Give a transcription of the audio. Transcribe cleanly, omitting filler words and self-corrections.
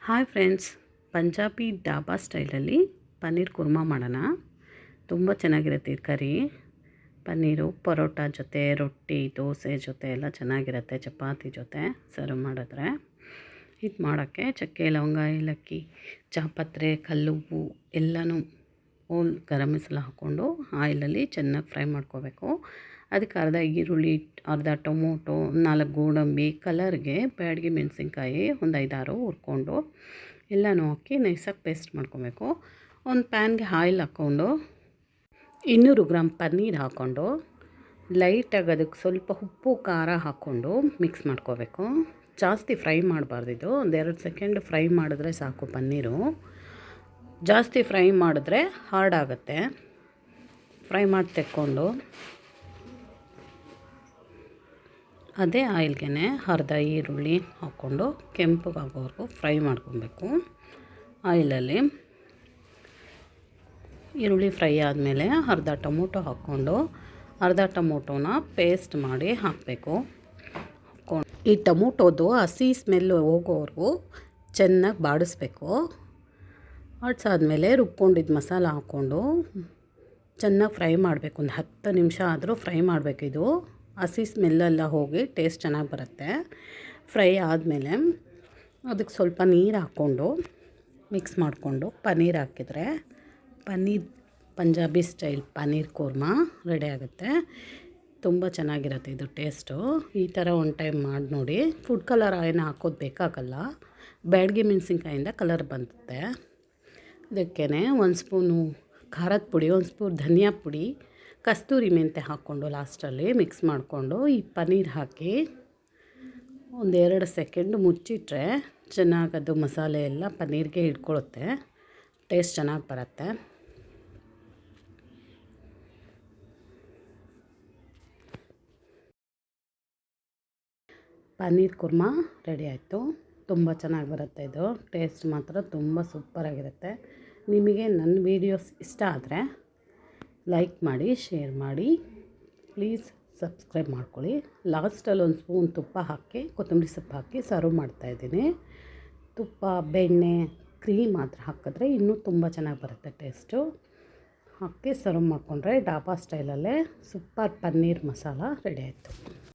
Hi friends, Punjabi dhaba ಸ್ಟೈಲಲ್ಲಿ ಪನ್ನೀರ್ ಕುರ್ಮಾ ಮಾಡೋಣ. ತುಂಬ ಚೆನ್ನಾಗಿರುತ್ತೆ ಕರಿ. ಪನ್ನೀರು ಪರೋಟ ಜೊತೆ, ರೊಟ್ಟಿ, ದೋಸೆ ಜೊತೆ ಎಲ್ಲ ಚೆನ್ನಾಗಿರುತ್ತೆ. ಚಪಾತಿ ಜೊತೆ ಸರ್ವ್ ಮಾಡಿದ್ರೆ. ಇದು ಮಾಡೋಕ್ಕೆ ಚಕ್ಕೆ, ಲವಂಗ, ಏಲಕ್ಕಿ, ಜಾಪತ್ರೆ, ಕಲ್ಲುಪ್ಪು ಎಲ್ಲನೂ ಗರಂ ಮಸಾಲ ಹಾಕ್ಕೊಂಡು ಆಯಿಲಲ್ಲಿ ಚೆನ್ನಾಗಿ ಫ್ರೈ ಮಾಡ್ಕೋಬೇಕು. ಅದಕ್ಕೆ ಅರ್ಧ ಈರುಳ್ಳಿ, ಅರ್ಧ ಟೊಮೊಟೊ, 4 ಗೋಡಂಬಿ, ಕಲರ್ಗೆ ಬ್ಯಾಡಗಿ ಮೆಣಸಿನ್ಕಾಯಿ ಒಂದು 5-6 ಹುರ್ಕೊಂಡು ಎಲ್ಲನೂ ಹಾಕಿ ನೈಸಾಗಿ ಪೇಸ್ಟ್ ಮಾಡ್ಕೊಬೇಕು. ಒಂದು ಪ್ಯಾನ್ಗೆ ಆಯಿಲ್ ಹಾಕ್ಕೊಂಡು 200 ಗ್ರಾಮ್ ಪನ್ನೀರ್ ಹಾಕ್ಕೊಂಡು ಲೈಟಾಗಿ ಅದಕ್ಕೆ ಸ್ವಲ್ಪ ಉಪ್ಪು ಖಾರ ಹಾಕ್ಕೊಂಡು ಮಿಕ್ಸ್ ಮಾಡ್ಕೋಬೇಕು. ಜಾಸ್ತಿ ಫ್ರೈ ಮಾಡಬಾರ್ದಿದು, 1-2 ಸೆಕೆಂಡ್ ಫ್ರೈ ಮಾಡಿದ್ರೆ ಸಾಕು. ಪನ್ನೀರು ಜಾಸ್ತಿ ಫ್ರೈ ಮಾಡಿದ್ರೆ ಹಾರ್ಡ್ ಆಗುತ್ತೆ. ಫ್ರೈ ಮಾಡಿ ತೆಕ್ಕೊಂಡು ಅದೇ ಆಯಿಲ್ಗೆ ಅರ್ಧ ಈರುಳ್ಳಿ ಹಾಕ್ಕೊಂಡು ಕೆಂಪಗಾಗೋವರೆಗೂ ಫ್ರೈ ಮಾಡ್ಕೊಬೇಕು. ಆಯಿಲಲ್ಲಿ ಈರುಳ್ಳಿ ಫ್ರೈ ಆದಮೇಲೆ ಅರ್ಧ ಟೊಮೊಟೊ ಹಾಕ್ಕೊಂಡು ಅರ್ಧ ಟೊಮೊಟೊನ ಪೇಸ್ಟ್ ಮಾಡಿ ಹಾಕಬೇಕು. ಈ ಟೊಮೊಟೊದು ಹಸಿ ಸ್ಮೆಲ್ಲು ಹೋಗೋವರೆಗೂ ಚೆನ್ನಾಗಿ ಬಾಡಿಸ್ಬೇಕು. ಬಾಡಿಸಾದ್ಮೇಲೆ ರುಬ್ಕೊಂಡಿದ್ದು ಮಸಾಲ ಹಾಕ್ಕೊಂಡು ಚೆನ್ನಾಗಿ ಫ್ರೈ ಮಾಡಬೇಕು. ಒಂದು 10 ನಿಮಿಷ ಆದರೂ ಫ್ರೈ ಮಾಡಬೇಕಿದು. ಹಸಿ ಸ್ಮೆಲ್ಲೆಲ್ಲ ಹೋಗಿ ಟೇಸ್ಟ್ ಚೆನ್ನಾಗಿ ಬರುತ್ತೆ. ಫ್ರೈ ಆದಮೇಲೆ ಅದಕ್ಕೆ ಸ್ವಲ್ಪ ನೀರು ಹಾಕ್ಕೊಂಡು ಮಿಕ್ಸ್ ಮಾಡಿಕೊಂಡು ಪನ್ನೀರ್ ಹಾಕಿದರೆ ಪಂಜಾಬಿ ಸ್ಟೈಲ್ ಪನ್ನೀರ್ ಕುರ್ಮಾ ರೆಡಿ ಆಗುತ್ತೆ. ತುಂಬ ಚೆನ್ನಾಗಿರುತ್ತೆ ಇದು ಟೇಸ್ಟು. ಈ ಥರ ಒಂದು ಟೈಮ್ ಮಾಡಿ ನೋಡಿ. ಫುಡ್ ಕಲರ್ ಏನು ಹಾಕೋದು ಬೇಕಾಗಲ್ಲ. ಬ್ಯಾಡಗಿ ಮೆಣಸಿನ್ಕಾಯಿಂದ ಕಲರ್ ಬಂದುತ್ತೆ. ಇದಕ್ಕೇ 1 ಸ್ಪೂನು ಖಾರದ ಪುಡಿ, 1 ಸ್ಪೂನ್ ಧನಿಯಾ ಪುಡಿ, ಕಸ್ತೂರಿ ಮೆಂತೆ ಹಾಕ್ಕೊಂಡು ಲಾಸ್ಟಲ್ಲಿ ಮಿಕ್ಸ್ ಮಾಡಿಕೊಂಡು ಈ ಪನ್ನೀರ್ ಹಾಕಿ 1-2 ಸೆಕೆಂಡ್ ಮುಚ್ಚಿಟ್ರೆ ಚೆನ್ನಾಗಿ ಅದು ಮಸಾಲೆ ಎಲ್ಲ ಪನ್ನೀರ್ಗೆ ಹಿಡ್ಕೊಳ್ಳುತ್ತೆ. ಟೇಸ್ಟ್ ಚೆನ್ನಾಗಿ ಬರುತ್ತೆ. ಪನ್ನೀರ್ ಕುರ್ಮಾ ರೆಡಿ ಆಯಿತು. ತುಂಬ ಚೆನ್ನಾಗಿ ಬರುತ್ತೆ ಇದು. ಟೇಸ್ಟ್ ಮಾತ್ರ ತುಂಬ ಸೂಪರಾಗಿರುತ್ತೆ. ನಿಮಗೆ ನನ್ನ ವೀಡಿಯೋಸ್ ಇಷ್ಟ ಆದರೆ ಲೈಕ್ ಮಾಡಿ, ಶೇರ್ ಮಾಡಿ, ಪ್ಲೀಸ್ ಸಬ್ಸ್ಕ್ರೈಬ್ ಮಾಡ್ಕೊಳ್ಳಿ. ಲಾಸ್ಟಲ್ಲಿ 1 ಸ್ಪೂನ್ ತುಪ್ಪ ಹಾಕಿ ಕೊತ್ತಂಬರಿ ಸೊಪ್ಪು ಹಾಕಿ ಸರ್ವ್ ಮಾಡ್ತಾಯಿದ್ದೀನಿ. ತುಪ್ಪ, ಬೆಣ್ಣೆ, ಕ್ರೀಮ್ ಮಾತ್ರ ಹಾಕಿದ್ರೆ ಇನ್ನೂ ತುಂಬ ಚೆನ್ನಾಗಿ ಬರುತ್ತೆ ಟೇಸ್ಟು. ಹಾಕಿ ಸರ್ವ್ ಮಾಡಿಕೊಂಡ್ರೆ ಡಾಬಾ ಸ್ಟೈಲಲ್ಲೇ ಸೂಪರ್ ಪನ್ನೀರ್ ಮಸಾಲ ರೆಡಿ ಆಯಿತು.